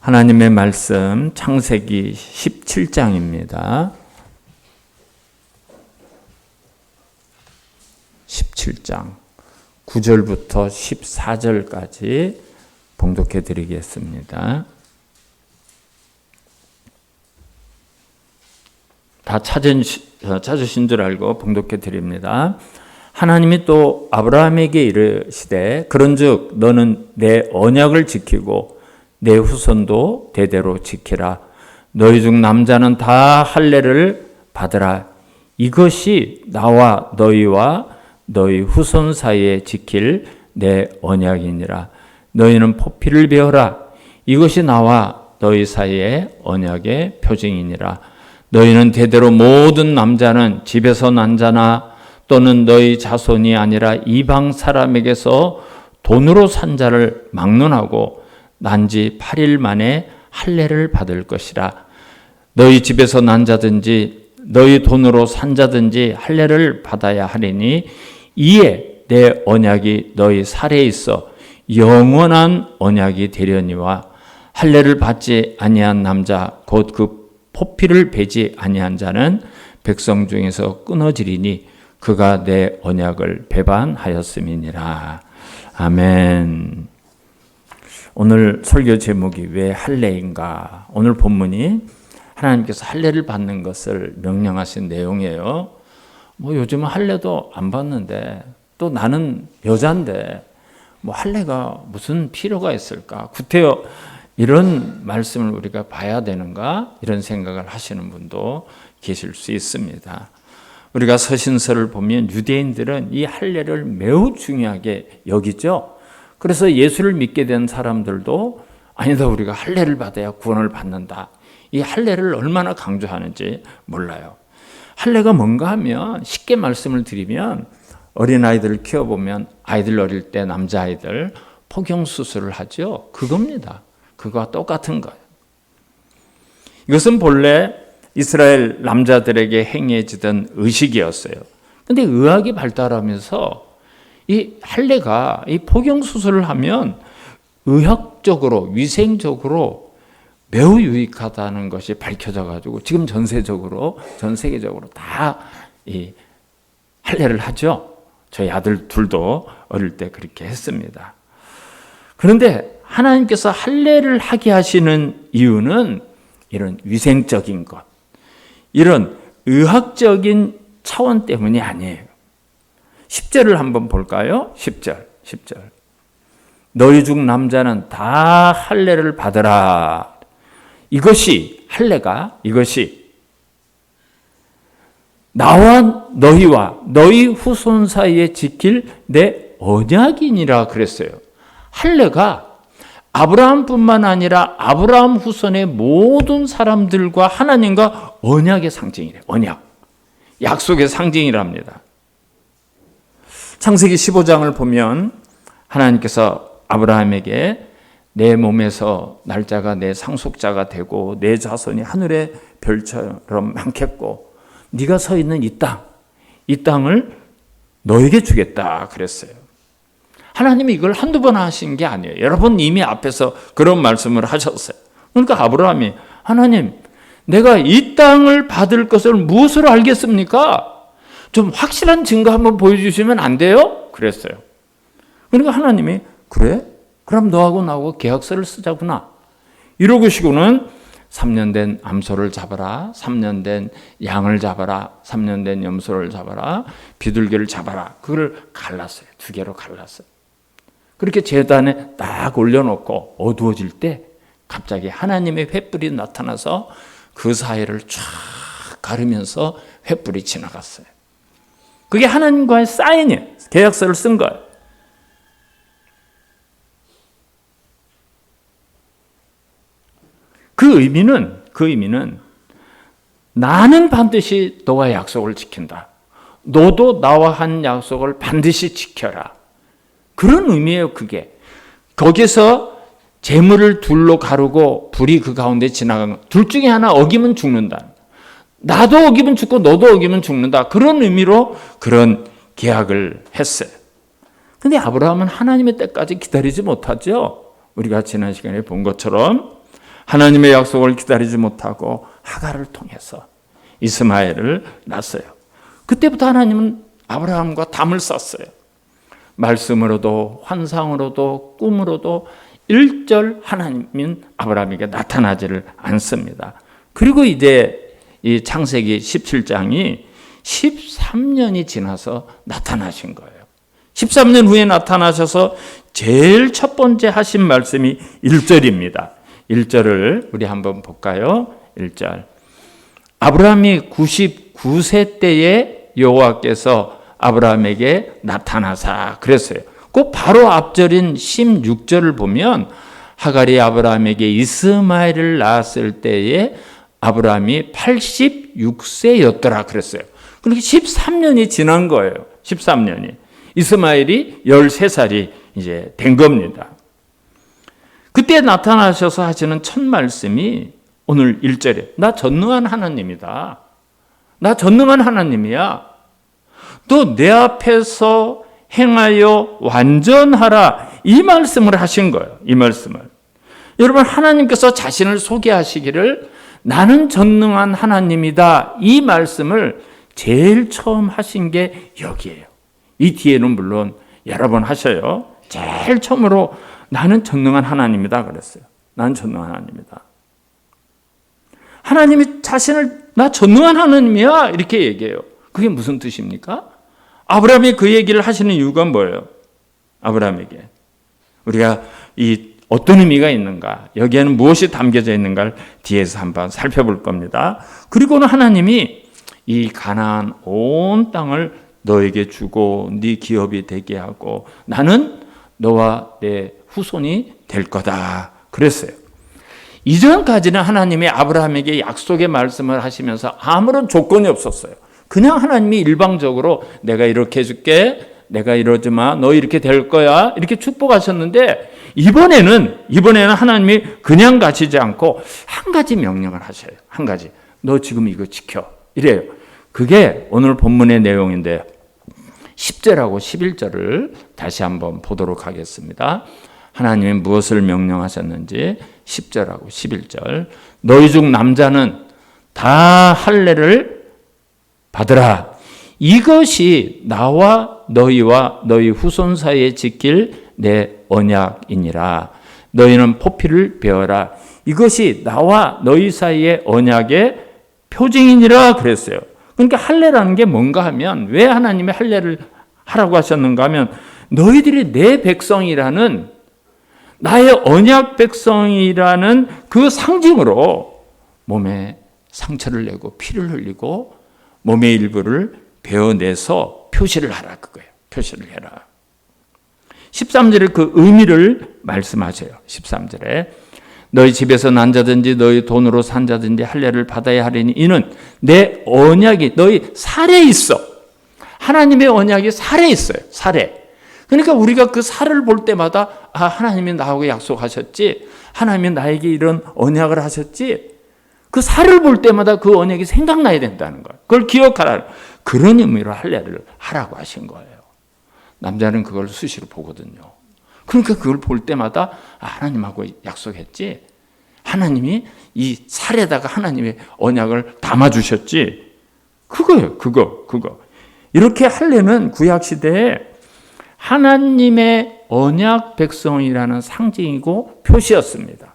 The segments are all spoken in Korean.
하나님의 말씀 창세기 17장입니다. 17장 9절부터 14절까지 봉독해 드리겠습니다. 다 찾으신 줄 알고 봉독해 드립니다. 하나님이 또 아브라함에게 이르시되 그런즉 너는 내 언약을 지키고 내 후손도 대대로 지키라. 너희 중 남자는 다 할례를 받으라. 이것이 나와 너희와 너희 후손 사이에 지킬 내 언약이니라. 너희는 포피를 베어라. 이것이 나와 너희 사이에 언약의 표징이니라. 너희는 대대로 모든 남자는 집에서 난 자나 또는 너희 자손이 아니라 이방 사람에게서 돈으로 산 자를 막론하고 난지 8일 만에 할례를 받을 것이라. 너희 집에서 난 자든지 너희 돈으로 산 자든지 할례를 받아야 하리니 이에 내 언약이 너희 살에 있어 영원한 언약이 되려니와 할례를 받지 아니한 남자 곧 그 포피를 베지 아니한 자는 백성 중에서 끊어지리니 그가 내 언약을 배반하였음이니라. 아멘. 오늘 설교 제목이 왜 할례인가? 오늘 본문이 하나님께서 할례를 받는 것을 명령하신 내용이에요. 요즘은 할례도 안 받는데 또 나는 여잔데 할례가 무슨 필요가 있을까? 구태여 이런 말씀을 우리가 봐야 되는가? 이런 생각을 하시는 분도 계실 수 있습니다. 우리가 서신서를 보면 유대인들은 이 할례를 매우 중요하게 여기죠. 그래서 예수를 믿게 된 사람들도 아니다, 우리가 할례를 받아야 구원을 받는다. 이 할례를 얼마나 강조하는지 몰라요. 할례가 뭔가 하면 쉽게 말씀을 드리면 어린아이들을 키워보면 아이들 어릴 때 남자아이들 포경수술을 하죠. 그겁니다. 그거와 똑같은 거예요. 이것은 본래 이스라엘 남자들에게 행해지던 의식이었어요. 그런데 의학이 발달하면서 이 할례가 이 포경수술을 하면 의학적으로 위생적으로 매우 유익하다는 것이 밝혀져 가지고 지금 전 세계적으로 다 이 할례를 하죠. 저희 아들 둘도 어릴 때 그렇게 했습니다. 그런데 하나님께서 할례를 하게 하시는 이유는 이런 위생적인 것, 이런 의학적인 차원 때문이 아니에요. 10절을 한번 볼까요? 10절. 너희 중 남자는 다 할례를 받으라. 이것이 나와 너희와 너희 후손 사이에 지킬 내 언약이니라 그랬어요. 할례가 아브라함뿐만 아니라 아브라함 후손의 모든 사람들과 하나님과 언약의 상징이래요. 언약. 약속의 상징이랍니다. 창세기 15장을 보면 하나님께서 아브라함에게 내 몸에서 날짜가 내 상속자가 되고 내 자손이 하늘의 별처럼 많겠고 네가 서 있는 이 땅을 너에게 주겠다 그랬어요. 하나님이 이걸 한두 번 하신 게 아니에요. 여러분 이미 앞에서 그런 말씀을 하셨어요. 그러니까 아브라함이 하나님 내가 이 땅을 받을 것을 무엇으로 알겠습니까? 좀 확실한 증거 한번 보여주시면 안 돼요? 그랬어요. 그러니까 하나님이 그래? 그럼 너하고 나하고 계약서를 쓰자구나. 이러고시고는 3년 된 암소를 잡아라. 3년 된 양을 잡아라. 3년 된 염소를 잡아라. 비둘기를 잡아라. 그걸 갈랐어요. 2개로 갈랐어요. 그렇게 제단에 딱 올려놓고 어두워질 때 갑자기 하나님의 횃불이 나타나서 그 사이를 쫙 가르면서 횃불이 지나갔어요. 그게 하나님과의 사인이에요. 계약서를 쓴 거예요. 그 의미는 나는 반드시 너와 약속을 지킨다. 너도 나와 한 약속을 반드시 지켜라. 그런 의미예요, 그게. 거기서 재물을 둘로 가르고 불이 그 가운데 지나간 것. 둘 중에 하나 어기면 죽는다. 나도 어기면 죽고 너도 어기면 죽는다. 그런 의미로 그런 계약을 했어요. 근데 아브라함은 하나님의 때까지 기다리지 못하죠. 우리가 지난 시간에 본 것처럼 하나님의 약속을 기다리지 못하고 하갈을 통해서 이스마엘을 낳았어요. 그때부터 하나님은 아브라함과 담을 쌌어요. 말씀으로도 환상으로도 꿈으로도 일절 하나님은 아브라함에게 나타나지를 않습니다. 그리고 이제 이 창세기 17장이 13년이 지나서 나타나신 거예요. 13년 후에 나타나셔서 제일 첫 번째 하신 말씀이 1절입니다. 1절을 우리 한번 볼까요? 1절. 아브라함이 99세 때에 여호와께서 아브라함에게 나타나사 그랬어요. 그 바로 앞절인 16절을 보면 하갈이 아브라함에게 이스마엘을 낳았을 때에 아브라함이 86세였더라 그랬어요. 그러니까 13년이 지난 거예요. 13년이. 이스마엘이 13살이 이제 된 겁니다. 그때 나타나셔서 하시는 첫 말씀이 오늘 1절에 나 전능한 하나님이다. 나 전능한 하나님이야. 또 내 앞에서 행하여 완전하라. 이 말씀을 하신 거예요. 이 말씀을. 여러분 하나님께서 자신을 소개하시기를 나는 전능한 하나님이다. 이 말씀을 제일 처음 하신 게 여기예요. 이 뒤에는 물론 여러 번 하셔요. 제일 처음으로 나는 전능한 하나님이다 그랬어요. 나는 전능한 하나님이다. 하나님이 자신을 나 전능한 하나님이야 이렇게 얘기해요. 그게 무슨 뜻입니까? 아브라함이 그 얘기를 하시는 이유가 뭐예요? 아브라함에게 우리가 이 어떤 의미가 있는가, 여기에는 무엇이 담겨져 있는가를 뒤에서 한번 살펴볼 겁니다. 그리고는 하나님이 이 가나안 온 땅을 너에게 주고 네 기업이 되게 하고 나는 너와 내 후손이 될 거다 그랬어요. 이전까지는 하나님이 아브라함에게 약속의 말씀을 하시면서 아무런 조건이 없었어요. 그냥 하나님이 일방적으로 내가 이렇게 해줄게, 내가 이러지 마, 너 이렇게 될 거야 이렇게 축복하셨는데 이번에는 하나님이 그냥 가시지 않고 한 가지 명령을 하셔요. 한 가지. 너 지금 이거 지켜. 이래요. 그게 오늘 본문의 내용인데 10절하고 11절을 다시 한번 보도록 하겠습니다. 하나님이 무엇을 명령하셨는지 10절하고 11절. 너희 중 남자는 다 할례를 받으라. 이것이 나와 너희와 너희 후손 사이에 지킬 내 언약이니라. 너희는 포피를 베어라. 이것이 나와 너희 사이의 언약의 표징이니라 그랬어요. 그러니까 할례라는 게 뭔가 하면 왜 하나님이 할례를 하라고 하셨는가 하면 너희들이 내 백성이라는 나의 언약 백성이라는 그 상징으로 몸에 상처를 내고 피를 흘리고 몸의 일부를 베어내서 표시를 하라 그거예요. 표시를 해라. 13절에 그 의미를 말씀하세요. 13절에 너희 집에서 난 자든지 너희 돈으로 산 자든지 할례를 받아야 하리니 이는 내 언약이 너희 살에 있어. 하나님의 언약이 살에 있어요. 살에. 그러니까 우리가 그 살을 볼 때마다 아 하나님이 나하고 약속하셨지. 하나님이 나에게 이런 언약을 하셨지. 그 살을 볼 때마다 그 언약이 생각나야 된다는 거예요. 그걸 기억하라. 그런 의미로 할례를 하라고 하신 거예요. 남자는 그걸 수시로 보거든요. 그러니까 그걸 볼 때마다 아, 하나님하고 약속했지. 하나님이 이 살에다가 하나님의 언약을 담아주셨지. 그거예요. 그거. 이렇게 할례는 구약시대에 하나님의 언약 백성이라는 상징이고 표시였습니다.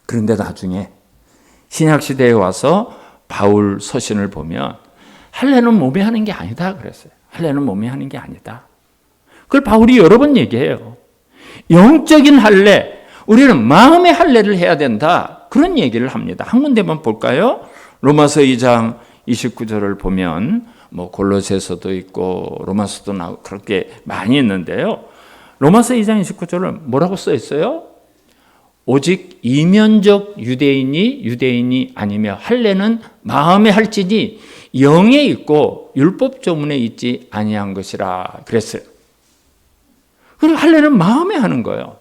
그런데 나중에 신약시대에 와서 바울 서신을 보면 할례는 몸이 하는 게 아니다 그랬어요. 할례는 몸이 하는 게 아니다. 그걸 바울이 여러 번 얘기해요. 영적인 할례, 우리는 마음의 할례를 해야 된다. 그런 얘기를 합니다. 한 군데만 볼까요? 로마서 2장 29절을 보면 뭐 골로새서도 있고 로마서도 나오고 그렇게 많이 있는데요. 로마서 2장 29절은 뭐라고 써 있어요? 오직 이면적 유대인이 아니며 할례는 마음에 할지니 영에 있고 율법 조문에 있지 아니한 것이라 그랬어요. 그리고 할례는 마음에 하는 거예요.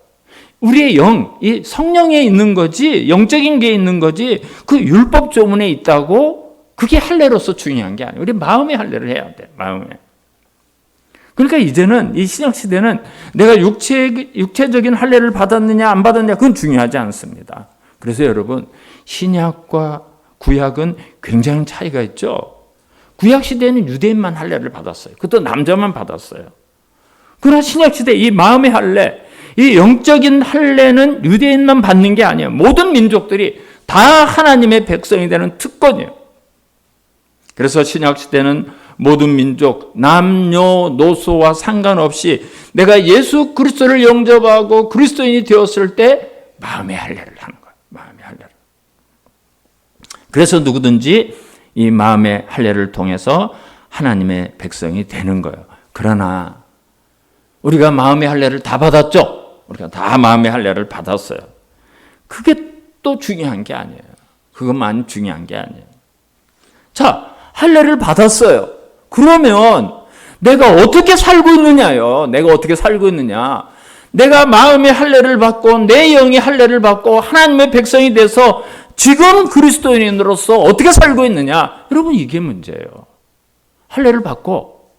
우리의 영, 이 성령에 있는 거지 영적인 게 있는 거지 그 율법 조문에 있다고 그게 할례로서 중요한 게 아니에요. 우리 마음의 할례를 해야 돼. 마음에. 그러니까 이제는 이 신약 시대는 내가 육체적인 할례를 받았느냐 안 받았느냐 그건 중요하지 않습니다. 그래서 여러분, 신약과 구약은 굉장히 차이가 있죠. 구약 시대에는 유대인만 할례를 받았어요. 그것도 남자만 받았어요. 그러나 신약 시대 이 마음의 할례, 이 영적인 할례는 유대인만 받는 게 아니에요. 모든 민족들이 다 하나님의 백성이 되는 특권이에요. 그래서 신약 시대는 모든 민족, 남녀노소와 상관없이 내가 예수 그리스도를 영접하고 그리스도인이 되었을 때 마음의 할례를 하는 거예요. 마음의 할례를. 그래서 누구든지 이 마음의 할례를 통해서 하나님의 백성이 되는 거예요. 그러나 우리가 마음의 할례를 다 받았죠. 우리가 다 마음의 할례를 받았어요. 그게 또 중요한 게 아니에요. 그것만 중요한 게 아니에요. 자, 할례를 받았어요. 그러면 내가 어떻게 살고 있느냐요? 내가 어떻게 살고 있느냐? 내가 마음의 할례를 받고 내 영이 할례를 받고 하나님의 백성이 돼서 지금 그리스도인으로서 어떻게 살고 있느냐? 여러분, 이게 문제예요. 할례를 받고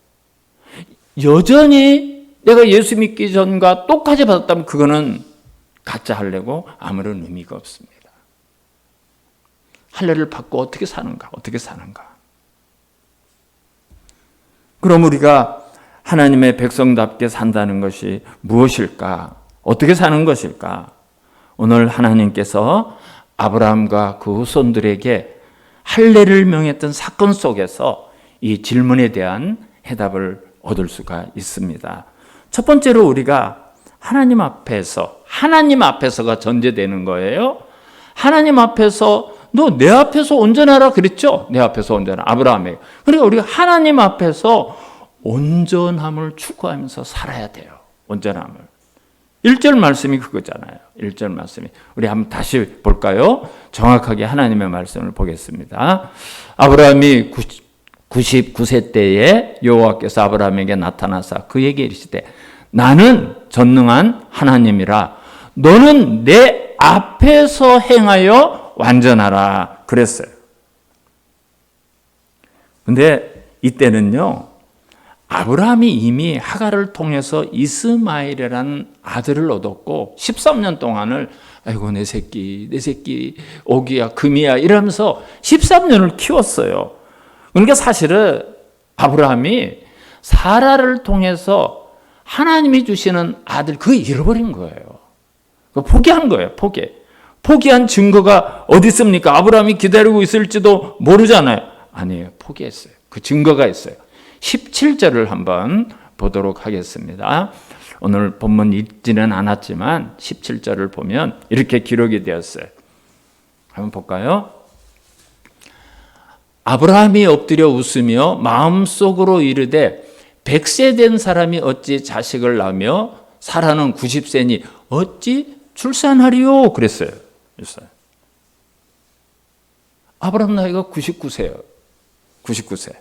여전히 내가 예수 믿기 전과 똑같이 받았다면 그거는 가짜 할례고 아무런 의미가 없습니다. 할례를 받고 어떻게 사는가? 어떻게 사는가? 그럼 우리가 하나님의 백성답게 산다는 것이 무엇일까? 어떻게 사는 것일까? 오늘 하나님께서 아브라함과 그 후손들에게 할례를 명했던 사건 속에서 이 질문에 대한 해답을 얻을 수가 있습니다. 첫 번째로 우리가 하나님 앞에서가 전제되는 거예요. 하나님 앞에서 너 내 앞에서 온전하라 그랬죠? 내 앞에서 온전하라. 아브라함에게. 그러니까 우리가 하나님 앞에서 온전함을 추구하면서 살아야 돼요. 온전함을. 1절 말씀이 그거잖아요. 1절 말씀이. 우리 한번 다시 볼까요? 정확하게 하나님의 말씀을 보겠습니다. 아브라함이 99세 때에 여호와께서 아브라함에게 나타나사 그에게 이르시되 나는 전능한 하나님이라 너는 내 앞에서 행하여 완전하라 그랬어요. 근데 이때는요, 아브라함이 이미 하갈을 통해서 이스마엘이라는 아들을 얻었고 13년 동안을 아이고 내 새끼 오기야 금이야 이러면서 13년을 키웠어요. 그러니까 사실은 아브라함이 사라를 통해서 하나님이 주시는 아들 그거 잃어버린 거예요. 포기한 거예요. 포기한 증거가 어디 있습니까? 아브라함이 기다리고 있을지도 모르잖아요. 아니에요. 포기했어요. 그 증거가 있어요. 17절을 한번 보도록 하겠습니다. 오늘 본문 읽지는 않았지만 17절을 보면 이렇게 기록이 되었어요. 한번 볼까요? 아브라함이 엎드려 웃으며 마음속으로 이르되 100세 된 사람이 어찌 자식을 낳으며 사라는 90세니 어찌 출산하리요? 그랬어요. 아브라함 나이가 99세예요. 99세.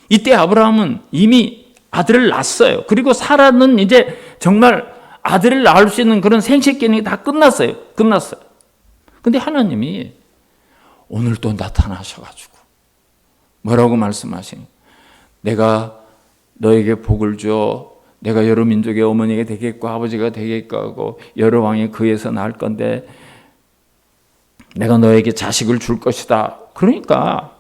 이때 아브라함은 이미 아들을 낳았어요. 그리고 사라는 이제 정말 아들을 낳을 수 있는 그런 생식기능이 다 끝났어요. 근데 하나님이 오늘 또 나타나셔가지고 뭐라고 말씀하시니? 내가 너에게 복을 줘. 내가 여러 민족의 어머니가 되겠고 아버지가 되겠고 하고 여러 왕이 그에서 낳을 건데 내가 너에게 자식을 줄 것이다. 그러니까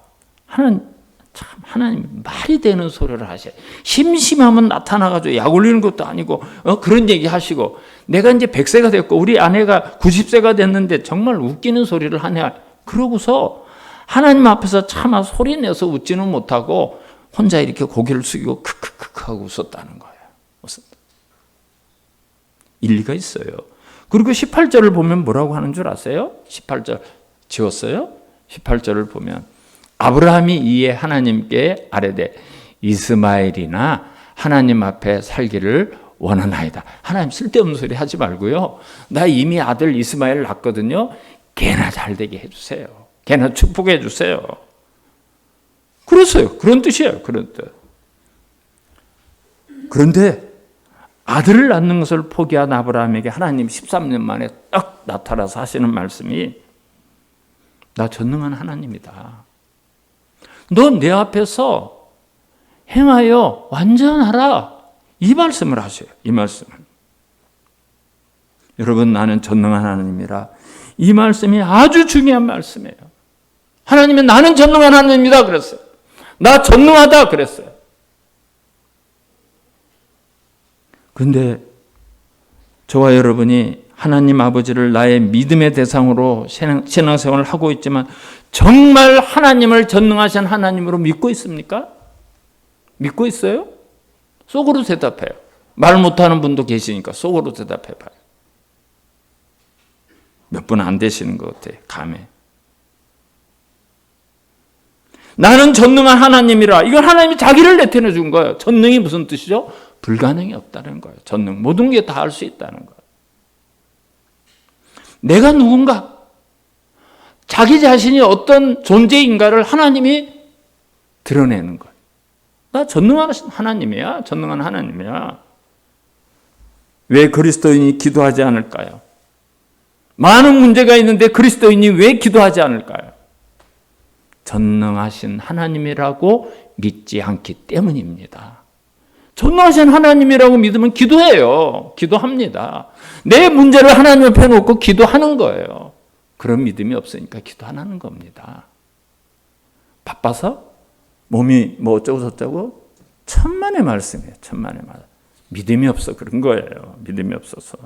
하나님 말이 되는 소리를 하셔요. 심심하면 나타나가지고 약 올리는 것도 아니고 그런 얘기 하시고 내가 이제 100세가 됐고 우리 아내가 90세가 됐는데 정말 웃기는 소리를 하냐. 그러고서 하나님 앞에서 차마 소리 내서 웃지는 못하고 혼자 이렇게 고개를 숙이고 크크크 하고 웃었다는 거예요. 일리가 있어요. 그리고 18절을 보면 뭐라고 하는 줄 아세요? 18절 지웠어요? 18절을 보면 아브라함이 이에 하나님께 아뢰되 이스마엘이나 하나님 앞에 살기를 원하나이다. 하나님 쓸데없는 소리 하지 말고요. 나 이미 아들 이스마엘 낳았거든요. 걔나 잘 되게 해주세요. 걔나 축복해 주세요. 그랬어요. 그런 뜻이에요. 그런 뜻. 그런데 아들을 낳는 것을 포기한 아브라함에게 하나님 13년 만에 딱 나타나서 하시는 말씀이 나 전능한 하나님이다. 너 내 앞에서 행하여 완전하라. 이 말씀을 하셔요. 이 말씀을. 여러분 나는 전능한 하나님이라 이 말씀이 아주 중요한 말씀이에요. 하나님은 나는 전능한 하나님이다 그랬어요. 나 전능하다 그랬어요. 그런데 저와 여러분이 하나님 아버지를 나의 믿음의 대상으로 신앙생활을 하고 있지만 정말 하나님을 전능하신 하나님으로 믿고 있습니까? 믿고 있어요? 속으로 대답해요. 말 못하는 분도 계시니까 속으로 대답해봐요. 몇 분 안 되시는 것 같아요. 감에. 나는 전능한 하나님이라. 이건 하나님이 자기를 나타내 준 거예요. 전능이 무슨 뜻이죠? 불가능이 없다는 거예요. 전능. 모든 게 다 할 수 있다는 거예요. 내가 누군가? 자기 자신이 어떤 존재인가를 하나님이 드러내는 거예요. 나 전능한 하나님이야. 전능한 하나님이야. 왜 그리스도인이 기도하지 않을까요? 많은 문제가 있는데 그리스도인이 왜 기도하지 않을까요? 전능하신 하나님이라고 믿지 않기 때문입니다. 전능하신 하나님이라고 믿으면 기도해요. 기도합니다. 내 문제를 하나님 옆에 놓고 기도하는 거예요. 그런 믿음이 없으니까 기도 안 하는 겁니다. 바빠서? 몸이 뭐 어쩌고 저쩌고? 천만의 말씀이에요. 천만의 말. 믿음이 없어 그런 거예요. 믿음이 없어서.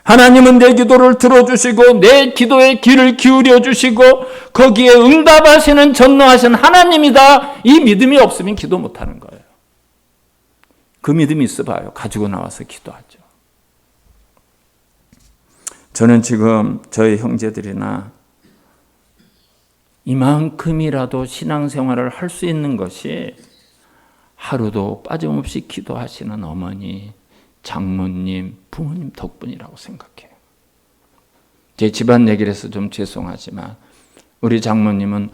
하나님은 내 기도를 들어주시고 내 기도에 귀를 기울여 주시고 거기에 응답하시는 전능하신 하나님이다. 이 믿음이 없으면 기도 못하는 거예요. 그 믿음이 있어봐요. 가지고 나와서 기도하죠. 저는 지금 저희 형제들이나 이만큼이라도 신앙생활을 할 수 있는 것이 하루도 빠짐없이 기도하시는 어머니, 장모님, 부모님 덕분이라고 생각해요. 제 집안 얘기를 해서 좀 죄송하지만 우리 장모님은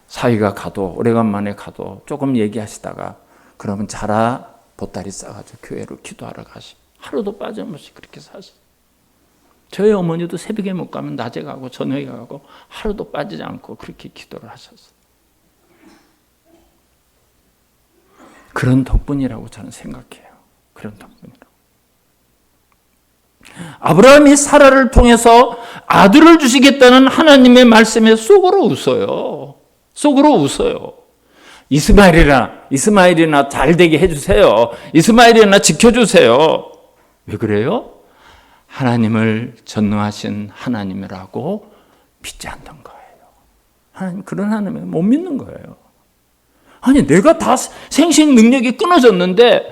사위가 가도 오래간만에 가도 조금 얘기하시다가 그러면 자라 보따리 싸가지고 교회로 기도하러 가시. 하루도 빠짐없이 그렇게 사셨어요. 저희 어머니도 새벽에 못 가면 낮에 가고 저녁에 가고 하루도 빠지지 않고 그렇게 기도를 하셨어요. 그런 덕분이라고 저는 생각해요. 그런 덕분이라고. 아브라함이 사라를 통해서 아들을 주시겠다는 하나님의 말씀에 속으로 웃어요. 속으로 웃어요. 이스마엘이나 잘 되게 해주세요. 이스마엘이나 지켜주세요. 왜 그래요? 하나님을 전능하신 하나님이라고 믿지 않는 거예요. 하나님 그런 하나님을 못 믿는 거예요. 아니 내가 다 생식 능력이 끊어졌는데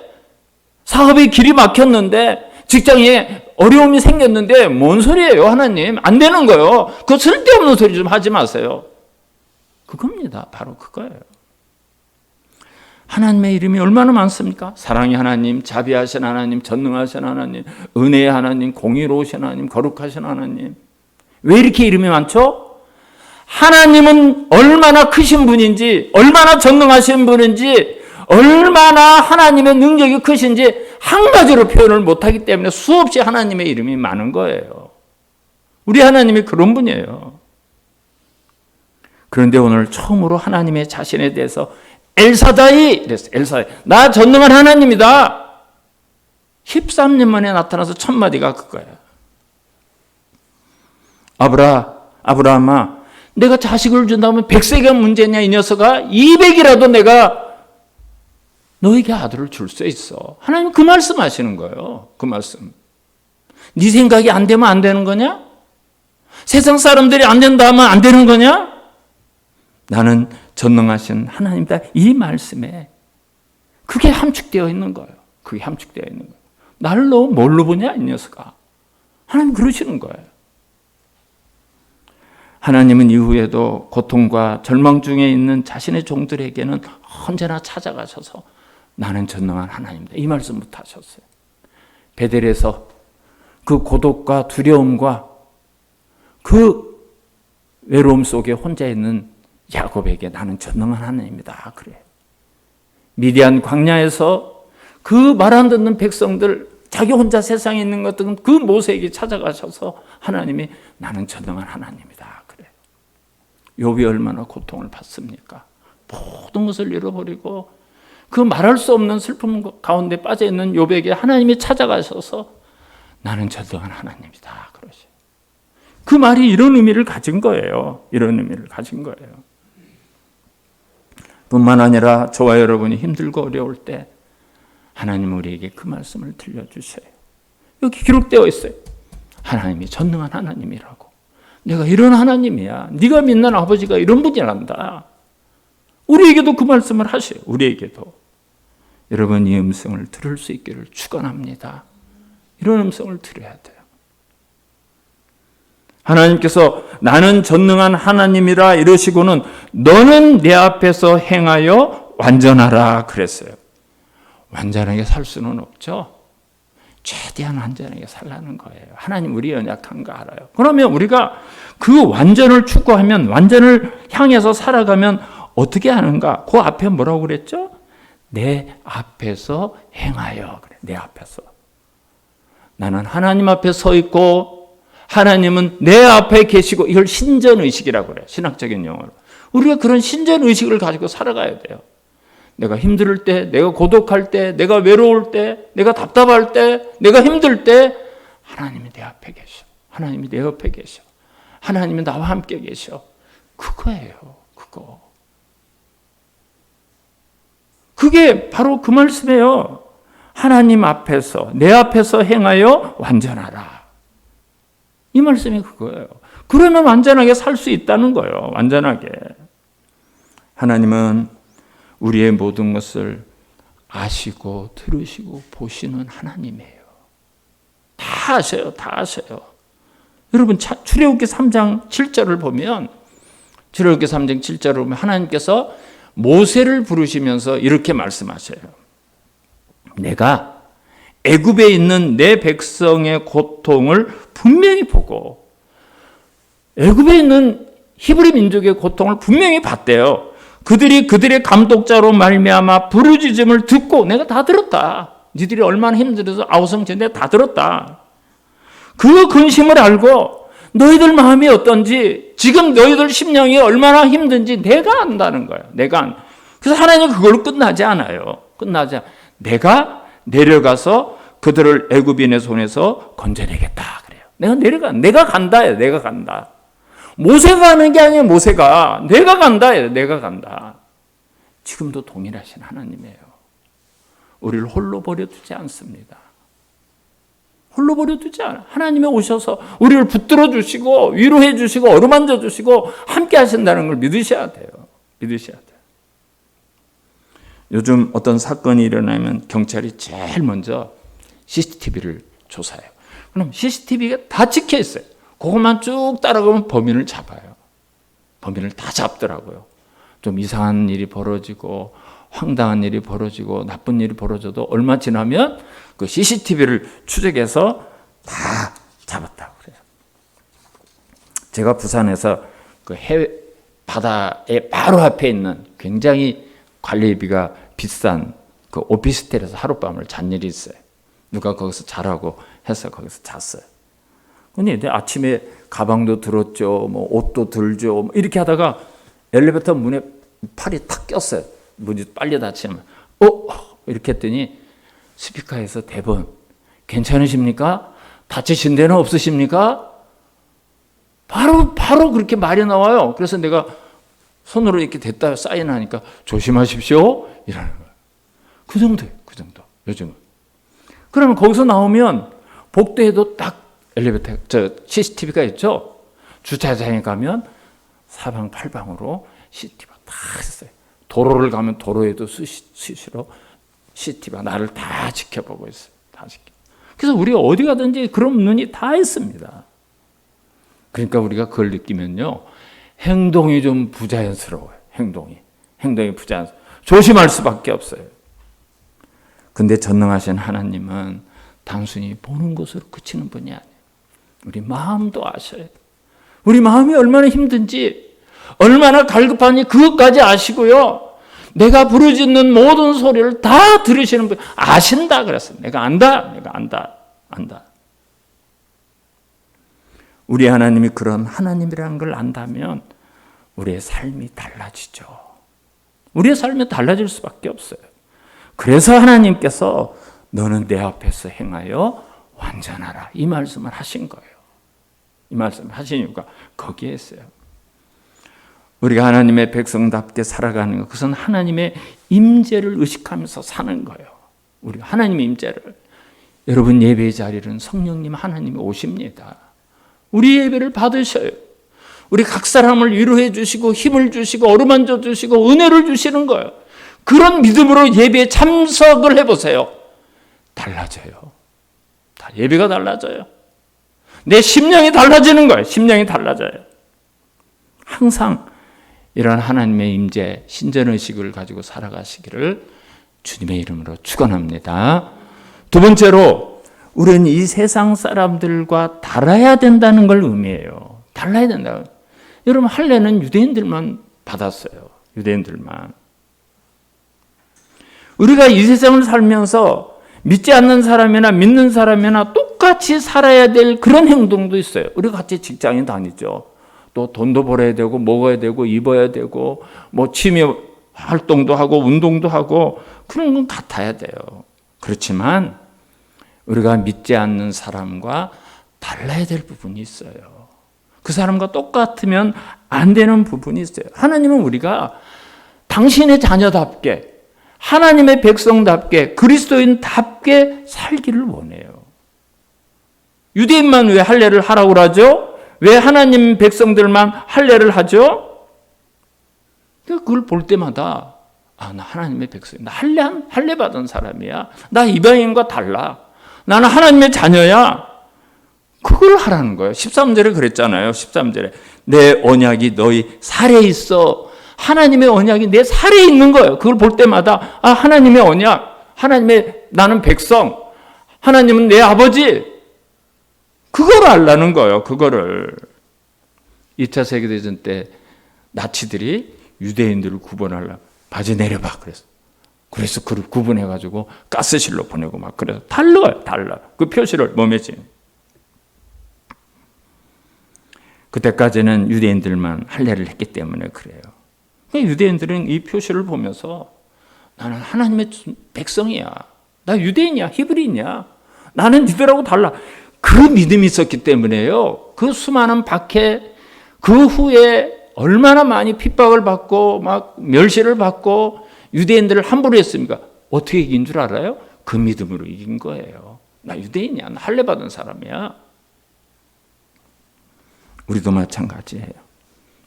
사업에 길이 막혔는데 직장에 어려움이 생겼는데 뭔 소리예요 하나님. 안 되는 거예요. 그 쓸데없는 소리 좀 하지 마세요. 그겁니다. 바로 그거예요. 하나님의 이름이 얼마나 많습니까? 사랑의 하나님, 자비하신 하나님, 전능하신 하나님, 은혜의 하나님, 공의로우신 하나님, 거룩하신 하나님. 왜 이렇게 이름이 많죠? 하나님은 얼마나 크신 분인지, 얼마나 전능하신 분인지, 얼마나 하나님의 능력이 크신지 한 가지로 표현을 못하기 때문에 수없이 하나님의 이름이 많은 거예요. 우리 하나님이 그런 분이에요. 그런데 오늘 처음으로 하나님의 자신에 대해서 엘사다이 이랬어요. 엘사다이. 나 전능한 하나님이다. 13년 만에 나타나서 첫 마디가 그거예요. 아브라함아, 내가 자식을 준다면 100세가 문제냐 이 녀석아? 200이라도 내가 너에게 아들을 줄 수 있어. 하나님 그 말씀 하시는 거예요. 그 말씀. 네 생각이 안 되면 안 되는 거냐? 세상 사람들이 안 된다 하면 안 되는 거냐? 나는 전능하신 하나님이다. 이 말씀에 그게 함축되어 있는 거예요. 그게 함축되어 있는 거예요. 나를 너 뭘로 보냐 이 녀석아. 하나님 그러시는 거예요. 하나님은 이후에도 고통과 절망 중에 있는 자신의 종들에게는 언제나 찾아가셔서 나는 전능한 하나님이다. 이 말씀부터 하셨어요. 베델에서 그 고독과 두려움과 그 외로움 속에 혼자 있는 야곱에게 나는 전능한 하나님이다. 그래요. 미디안 광야에서 그 말 안 듣는 백성들 자기 혼자 세상에 있는 것들은 그 모세에게 찾아가셔서 하나님이 나는 전능한 하나님이다. 그래요. 욥이 얼마나 고통을 받습니까? 모든 것을 잃어버리고 그 말할 수 없는 슬픔 가운데 빠져있는 욥에게 하나님이 찾아가셔서 나는 전능한 하나님이다. 그러셔요. 그 말이 이런 의미를 가진 거예요. 이런 의미를 가진 거예요. 뿐만 아니라 저와 여러분이 힘들고 어려울 때 하나님 우리에게 그 말씀을 들려주셔요. 여기 기록되어 있어요. 하나님이 전능한 하나님이라고. 내가 이런 하나님이야. 네가 믿는 아버지가 이런 분이란다. 우리에게도 그 말씀을 하셔요. 우리에게도. 여러분 이 음성을 들을 수 있기를 축원합니다. 이런 음성을 들어야 돼요. 하나님께서 나는 전능한 하나님이라 이러시고는 너는 내 앞에서 행하여 완전하라 그랬어요. 완전하게 살 수는 없죠. 최대한 완전하게 살라는 거예요. 하나님 우리 연약한 거 알아요. 그러면 우리가 그 완전을 추구하면, 완전을 향해서 살아가면 어떻게 하는가? 그 앞에 뭐라고 그랬죠? 내 앞에서 행하여. 그래. 내 앞에서. 나는 하나님 앞에 서 있고 하나님은 내 앞에 계시고, 이걸 신전의식이라고 그래요. 신학적인 용어로. 우리가 그런 신전의식을 가지고 살아가야 돼요. 내가 힘들 때, 내가 고독할 때, 내가 외로울 때, 내가 답답할 때, 내가 힘들 때 하나님이 내 앞에 계셔. 하나님이 내 옆에 계셔. 하나님이 나와 함께 계셔. 그거예요. 그거. 그게 바로 그 말씀이에요. 하나님 앞에서, 내 앞에서 행하여 완전하라. 이 말씀이 그거예요. 그러면 완전하게 살 수 있다는 거예요. 완전하게. 하나님은 우리의 모든 것을 아시고 들으시고 보시는 하나님이에요. 다 아셔요. 다 아셔요. 여러분 출애굽기 3장 7절을 보면, 출애굽기 3장 7절을 보면 하나님께서 모세를 부르시면서 이렇게 말씀하셔요. 내가 애굽에 있는 내 백성의 고통을 분명히 보고, 애굽에 있는 히브리 민족의 고통을 분명히 봤대요. 그들이 그들의 감독자로 말미암아 부르짖음을 듣고 내가 다 들었다. 니들이 얼마나 힘들어서 아우성지 내가 다 들었다. 그 근심을 알고 너희들 마음이 어떤지, 지금 너희들 심령이 얼마나 힘든지 내가 안다는 거예요. 그래서 하나님은 그걸로 끝나지 않아요. 내가 내려가서 그들을 애굽인의 손에서 건져내겠다 그래요. 내가 간다예요. 내가 간다. 모세가 가는 게 아니에요. 내가 간다예요. 내가 간다. 지금도 동일하신 하나님이에요. 우리를 홀로 버려두지 않습니다. 홀로 버려두지 않아요. 하나님이 오셔서 우리를 붙들어 주시고 위로해 주시고 어루만져 주시고 함께 하신다는 걸 믿으셔야 돼요. 요즘 어떤 사건이 일어나면 경찰이 제일 먼저 CCTV를 조사해요. 그럼 CCTV가 다 찍혀 있어요. 그것만 쭉 따라가면 범인을 잡아요. 범인을 다 잡더라고요. 좀 이상한 일이 벌어지고 황당한 일이 벌어지고 나쁜 일이 벌어져도 얼마 지나면 그 CCTV를 추적해서 다 잡았다고 그래요. 제가 부산에서 그 해외 바다의 바로 앞에 있는 굉장히 관리비가 비싼 그 오피스텔에서 하룻밤을 잔 일이 있어요. 누가 거기서 자라고 해서 거기서 잤어요. 근데 아침에 가방도 들었죠, 뭐 옷도 들죠, 뭐 이렇게 하다가 엘리베이터 문에 팔이 탁 꼈어요. 문이 빨리 닫히면 이렇게 했더니 스피커에서 대본 괜찮으십니까? 다치신 데는 없으십니까? 바로 그렇게 말이 나와요. 그래서 내가 손으로 이렇게 댔다 사인하니까 조심하십시오 이러는 거예요. 그 정도예요. 요즘은. 그러면 거기서 나오면 복도에도 딱 엘리베이터 CCTV가 있죠. 주차장에 가면 사방팔방으로 CCTV가 다 있어요. 도로를 가면 도로에도 수시로 CCTV가 나를 다 지켜보고 있어요. 그래서 우리가 어디 가든지 그런 눈이 다 있습니다. 그러니까 우리가 그걸 느끼면요, 행동이 좀 부자연스러워요. 행동이 부자연스러워요. 조심할 수밖에 없어요. 근데 전능하신 하나님은 단순히 보는 것으로 그치는 분이 아니에요. 우리 마음도 아셔요. 우리 마음이 얼마나 힘든지, 얼마나 갈급한지 그것까지 아시고요. 내가 부르짖는 모든 소리를 다 들으시는 분 아신다 그랬어요. 내가 안다. 우리 하나님이 그런 하나님이라는 걸 안다면 우리의 삶이 달라지죠. 우리의 삶이 달라질 수밖에 없어요. 그래서 이 말씀 하신 이유가 거기에 있어요. 우리가 하나님의 백성답게 살아가는 것, 그것은 하나님의 임재를 의식하면서 사는 거예요. 우리가 하나님의 임재를. 여러분 예배의 자리는 성령님 하나님이 오십니다. 우리 예배를 받으셔요. 우리 각 사람을 위로해 주시고 힘을 주시고 어루만져 주시고 은혜를 주시는 거예요. 그런 믿음으로 예배에 참석을 해보세요. 달라져요. 다 예배가 달라져요. 내 심령이 달라지는 거예요. 심령이 달라져요. 항상 이런 하나님의 임재, 신전의식을 가지고 살아가시기를 주님의 이름으로 축원합니다. 두 번째로 우리는 이 세상 사람들과 달라야 된다는 걸 의미해요. 달라야 된다. 여러분 할례는 유대인들만 받았어요. 유대인들만. 우리가 이 세상을 살면서 믿지 않는 사람이나 믿는 사람이나 똑같이 살아야 될 그런 행동도 있어요. 우리가 같이 직장에 다니죠. 또 돈도 벌어야 되고 먹어야 되고 입어야 되고 뭐 취미 활동도 하고 운동도 하고 그런 건 같아야 돼요. 그렇지만 우리가 믿지 않는 사람과 달라야 될 부분이 있어요. 그 사람과 똑같으면 안 되는 부분이 있어요. 하나님은 우리가 당신의 자녀답게 하나님의 백성답게 그리스도인답게 살기를 원해요. 유대인만 왜 할례를 하라고 그러죠? 왜 하나님 백성들만 할례를 하죠? 그걸 볼 때마다 나 하나님의 백성이야. 나 할례 받은 사람이야. 나 이방인과 달라. 나는 하나님의 자녀야. 그걸 하라는 거예요. 13절에 그랬잖아요. 13절에 내 언약이 너희 살에 있어. 하나님의 언약이 내 살에 있는 거예요. 그걸 볼 때마다 하나님의 언약, 하나님의 나는 백성, 하나님은 내 아버지. 그걸 알라는 거예요. 그거를. 2차 세계대전 때 나치들이 유대인들을 구분하려고 바지 내려봐 그래서 그를 구분해가지고 가스실로 보내고 막 그래서 달라요. 그 표시를 몸에 지는. 그때까지는 유대인들만 할례를 했기 때문에 그래요. 유대인들은 이 표시를 보면서 나는 하나님의 백성이야. 나 유대인이야. 히브리인이야. 나는 니들하고 달라. 그 믿음이 있었기 때문에요. 그 수많은 박해, 그 후에 얼마나 많이 핍박을 받고 막 멸시를 받고 유대인들을 함부로 했습니까? 어떻게 이긴 줄 알아요? 그 믿음으로 이긴 거예요. 나 유대인이야. 나 할례 받은 사람이야. 우리도 마찬가지예요.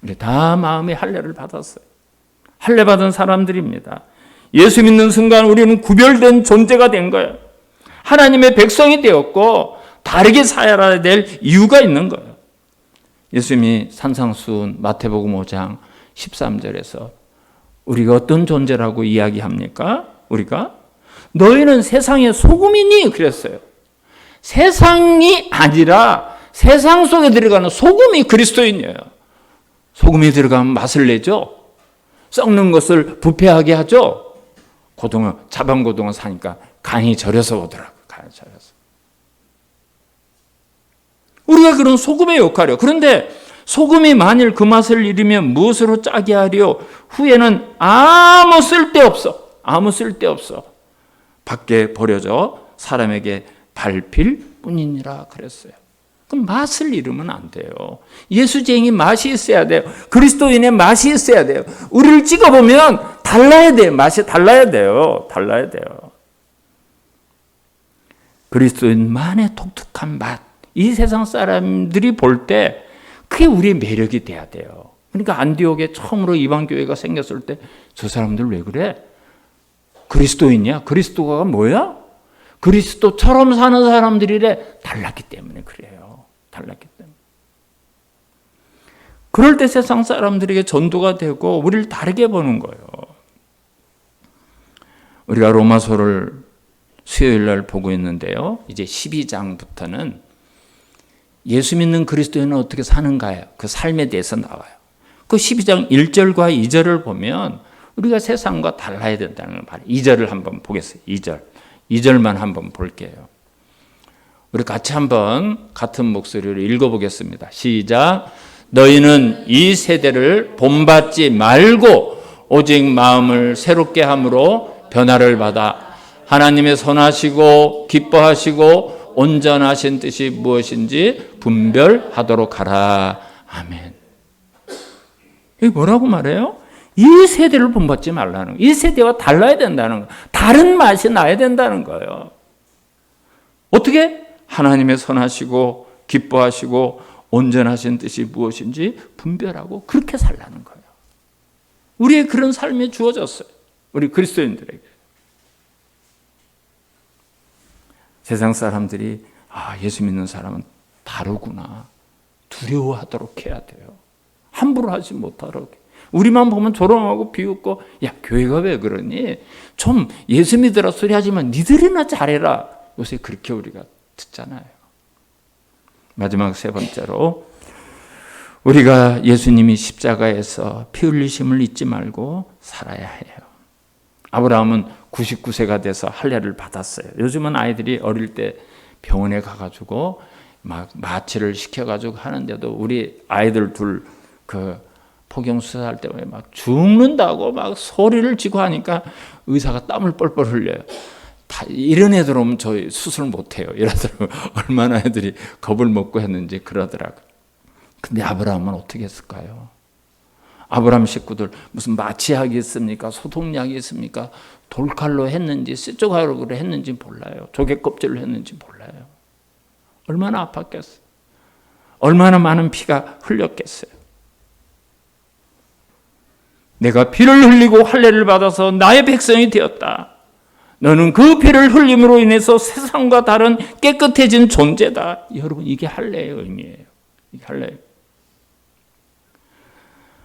우리 다 마음의 할례를 받았어요. 할례 받은 사람들입니다. 예수 믿는 순간 우리는 구별된 존재가 된 거예요. 하나님의 백성이 되었고 다르게 살아야 될 이유가 있는 거예요. 예수님이 산상수훈 마태복음 5장 13절에서 우리가 어떤 존재라고 이야기합니까? 우리가 너희는 세상의 소금이니 그랬어요. 세상이 아니라 세상 속에 들어가는 소금이 그리스도인이에요. 소금이 들어가면 맛을 내죠. 썩는 것을 부패하게 하죠. 자반고등어 사니까 간이 저려서 오더라고요. 간이 저려서. 우리가 그런 소금의 역할이에요. 그런데 소금이 만일 그 맛을 잃으면 무엇으로 짜게 하리요? 후에는 아무 쓸데없어. 아무 쓸데없어. 밖에 버려져 사람에게 밟힐 뿐이니라 그랬어요. 그럼 맛을 잃으면 안 돼요. 예수쟁이 맛이 있어야 돼요. 그리스도인의 맛이 있어야 돼요. 우리를 찍어보면 달라야 돼요. 맛이 달라야 돼요. 달라야 돼요. 그리스도인만의 독특한 맛. 이 세상 사람들이 볼 때 그게 우리의 매력이 돼야 돼요. 그러니까 안디옥에 처음으로 이방교회가 생겼을 때 저 사람들 왜 그래? 그리스도인이야? 그리스도가 뭐야? 그리스도처럼 사는 사람들이래. 달랐기 때문에 그래요. 달랐기 때문에. 그럴 때 세상 사람들에게 전도가 되고 우리를 다르게 보는 거예요. 우리가 로마서를 수요일 날 보고 있는데요. 이제 12장부터는 예수 믿는 그리스도인은 어떻게 사는가요? 그 삶에 대해서 나와요. 그 12장 1절과 2절을 보면 우리가 세상과 달라야 된다는 걸 말해요. 2절을 한번 보겠어요. 2절만 한번 볼게요. 우리 같이 한번 같은 목소리로 읽어보겠습니다. 시작. 너희는 이 세대를 본받지 말고 오직 마음을 새롭게 함으로 변화를 받아 하나님의 선하시고 기뻐하시고 온전하신 뜻이 무엇인지 분별하도록 하라. 아멘. 이게 뭐라고 말해요? 이 세대를 본받지 말라는 거예요. 이 세대와 달라야 된다는 거예요. 다른 맛이 나야 된다는 거예요. 어떻게? 하나님의 선하시고 기뻐하시고 온전하신 뜻이 무엇인지 분별하고 그렇게 살라는 거예요. 우리의 그런 삶이 주어졌어요. 우리 그리스도인들에게. 세상 사람들이 예수 믿는 사람은 다르구나. 두려워하도록 해야 돼요. 함부로 하지 못하도록. 우리만 보면 조롱하고 비웃고 야 교회가 왜 그러니? 좀 예수 믿으라 소리 하지만 니들이나 잘해라. 요새 그렇게 우리가 듣잖아요. 마지막 세 번째로 우리가 예수님이 십자가에서 피 흘리심을 잊지 말고 살아야 해요. 아브라함은 99세가 돼서 할례를 받았어요. 요즘은 아이들이 어릴 때 병원에 가가지고 막 마취를 시켜가지고 하는데도 우리 아이들 둘 그 포경 수술할 때 막 죽는다고 막 소리를 지고 하니까 의사가 땀을 뻘뻘 흘려요. 다 이런 애들 오면 저희 수술 못해요. 이러더라고요. 얼마나 애들이 겁을 먹고 했는지 그러더라고요. 근데 아브라함은 어떻게 했을까요? 아브라함 식구들 무슨 마취약이 있습니까? 소독약이 있습니까? 돌칼로 했는지 쇠조각으로 했는지 몰라요. 조개 껍질로 했는지 몰라요. 얼마나 아팠겠어요. 얼마나 많은 피가 흘렸겠어요. 내가 피를 흘리고 할례를 받아서 나의 백성이 되었다. 너는 그 피를 흘림으로 인해서 세상과 다른 깨끗해진 존재다. 여러분 이게 할례의 의미예요. 이게 할례.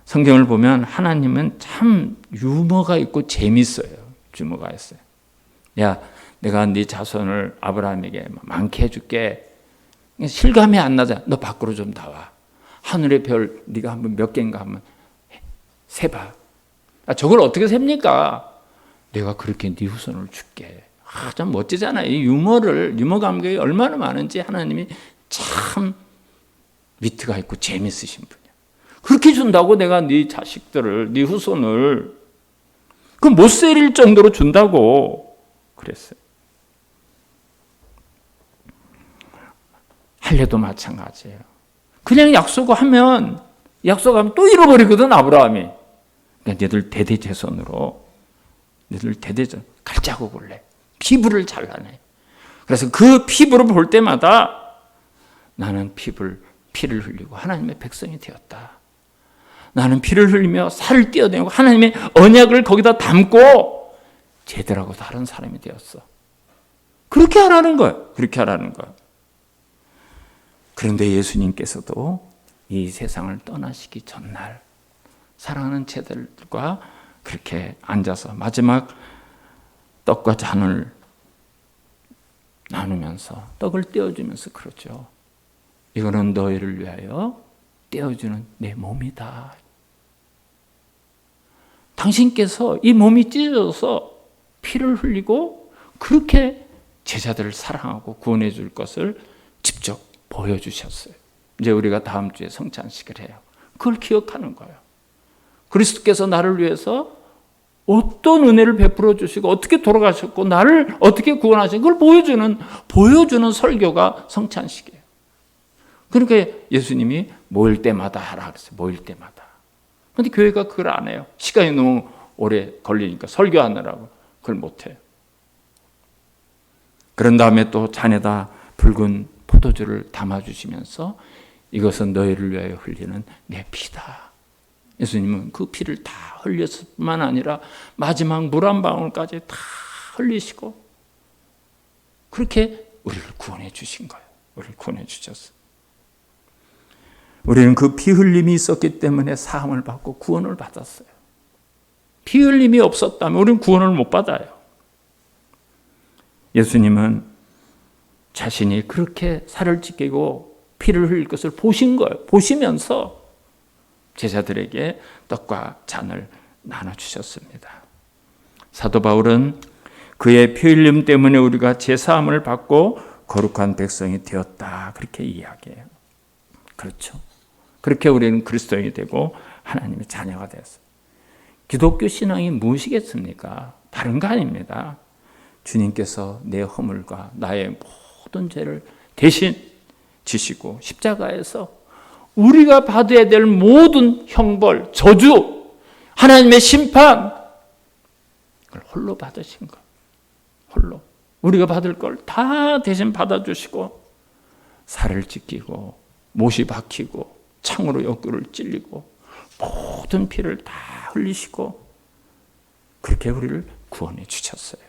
성경을 보면 하나님은 참 유머가 있고 재밌어요. 유머가 있어요. 야, 내가 네 자손을 아브라함에게 많게 해줄게. 실감이 안 나잖아. 너 밖으로 좀 나와. 하늘의 별 네가 한번 몇 개인가 한번 세봐. 저걸 어떻게 셉니까? 내가 그렇게 네 후손을 줄게. 참 멋지잖아요. 이 유머 감각이 얼마나 많은지 하나님이 참 위트가 있고 재밌으신 분이야. 그렇게 준다고 내가 네 자식들을, 네 후손을 그 못 세릴 정도로 준다고 그랬어요. 할례도 마찬가지예요. 그냥 약속하면 또 잃어버리거든 아브라함이. 그러니까 너희들 대대손으로 너희들 대대손 갈자고 래 피부를 잘라내. 그래서 그 피부를 볼 때마다 나는 피를 흘리고 하나님의 백성이 되었다. 나는 피를 흘리며 살을 떼어내고 하나님의 언약을 거기다 담고 제대로하고 다른 사람이 되었어. 그렇게 하라는 거예요. 그렇게 하라는 거예요. 그런데 예수님께서도 이 세상을 떠나시기 전날 사랑하는 제자들과 그렇게 앉아서 마지막 떡과 잔을 나누면서 떡을 떼어주면서 그러죠. 이거는 너희를 위하여 떼어주는 내 몸이다. 당신께서 이 몸이 찢어져서 피를 흘리고 그렇게 제자들을 사랑하고 구원해 줄 것을 직접 보여주셨어요. 이제 우리가 다음 주에 성찬식을 해요. 그걸 기억하는 거예요. 그리스도께서 나를 위해서 어떤 은혜를 베풀어 주시고 어떻게 돌아가셨고 나를 어떻게 구원하신 걸 보여주는 설교가 성찬식이에요. 그러니까 예수님이 모일 때마다 하라 그랬어요. 모일 때마다. 그런데 교회가 그걸 안 해요. 시간이 너무 오래 걸리니까 설교하느라고 그걸 못 해요. 그런 다음에 또 잔에다 붉은 포도주를 담아주시면서 이것은 너희를 위하여 흘리는 내 피다. 예수님은 그 피를 다 흘렸을 뿐만 아니라 마지막 물 한 방울까지 다 흘리시고 그렇게 우리를 구원해 주신 거예요. 우리를 구원해 주셨어요. 우리는 그 피 흘림이 있었기 때문에 사함을 받고 구원을 받았어요. 피 흘림이 없었다면 우리는 구원을 못 받아요. 예수님은 자신이 그렇게 살을 찢기고 피를 흘릴 것을 보신 거예요. 보시면서 제자들에게 떡과 잔을 나눠주셨습니다. 사도 바울은 그의 피 흘림 때문에 우리가 제사함을 받고 거룩한 백성이 되었다. 그렇게 이야기해요. 그렇죠. 그렇게 우리는 그리스도인이 되고 하나님의 자녀가 되었어요. 기독교 신앙이 무엇이겠습니까? 다른 거 아닙니다. 주님께서 내 허물과 나의 모든 죄를 대신 지시고 십자가에서 우리가 받아야 될 모든 형벌, 저주, 하나님의 심판, 그걸 홀로 받으신 것. 홀로. 우리가 받을 걸 다 대신 받아주시고 살을 찢기고 못이 박히고 창으로 옆구리를 찔리고 모든 피를 다 흘리시고 그렇게 우리를 구원해 주셨어요.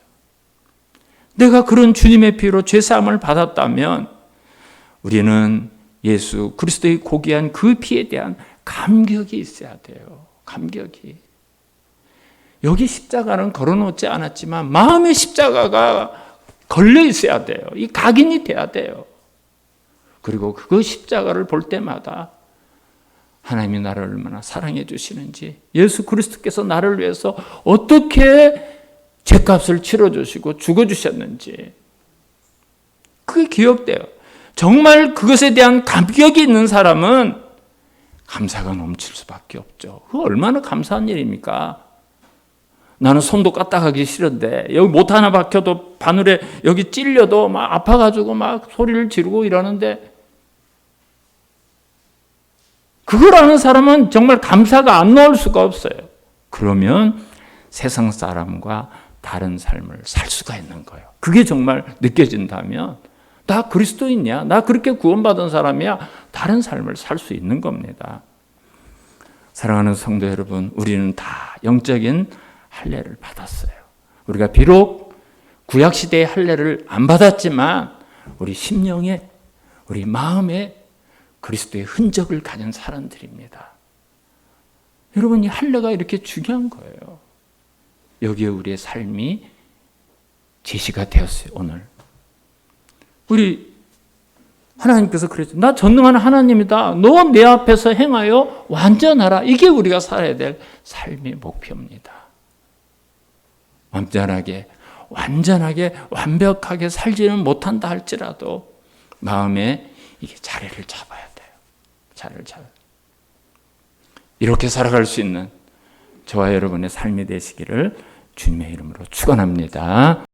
내가 그런 주님의 피로 죄사함을 받았다면 우리는 예수 그리스도의 고귀한 그 피에 대한 감격이 있어야 돼요. 감격이. 여기 십자가는 걸어놓지 않았지만 마음의 십자가가 걸려 있어야 돼요. 이 각인이 돼야 돼요. 그리고 그 십자가를 볼 때마다 하나님이 나를 얼마나 사랑해 주시는지, 예수 그리스도께서 나를 위해서 어떻게 죄값을 치러주시고 죽어주셨는지 그게 기억돼요. 정말 그것에 대한 감격이 있는 사람은 감사가 넘칠 수밖에 없죠. 그거 얼마나 감사한 일입니까? 나는 손도 까딱하기 싫은데 여기 못 하나 박혀도 바늘에 여기 찔려도 막 아파가지고 막 소리를 지르고 이러는데 그걸 아는 사람은 정말 감사가 안 나올 수가 없어요. 그러면 세상 사람과 다른 삶을 살 수가 있는 거예요. 그게 정말 느껴진다면 나 그리스도인이야. 나 그렇게 구원받은 사람이야. 다른 삶을 살 수 있는 겁니다. 사랑하는 성도 여러분, 우리는 다 영적인 할례를 받았어요. 우리가 비록 구약시대의 할례를 안 받았지만 우리 심령에, 우리 마음에 그리스도의 흔적을 가진 사람들입니다. 여러분, 이 할례가 이렇게 중요한 거예요. 여기에 우리의 삶이 제시가 되었어요. 오늘 우리 하나님께서 그랬죠. 나 전능한 하나님이다. 너 내 앞에서 행하여 완전하라. 이게 우리가 살아야 될 삶의 목표입니다. 완전하게 완벽하게 살지는 못한다 할지라도 마음에 이게 자리를 잡아야 돼요. 자리를 잡아야 돼요. 이렇게 살아갈 수 있는 저와 여러분의 삶이 되시기를 주님의 이름으로 축원합니다.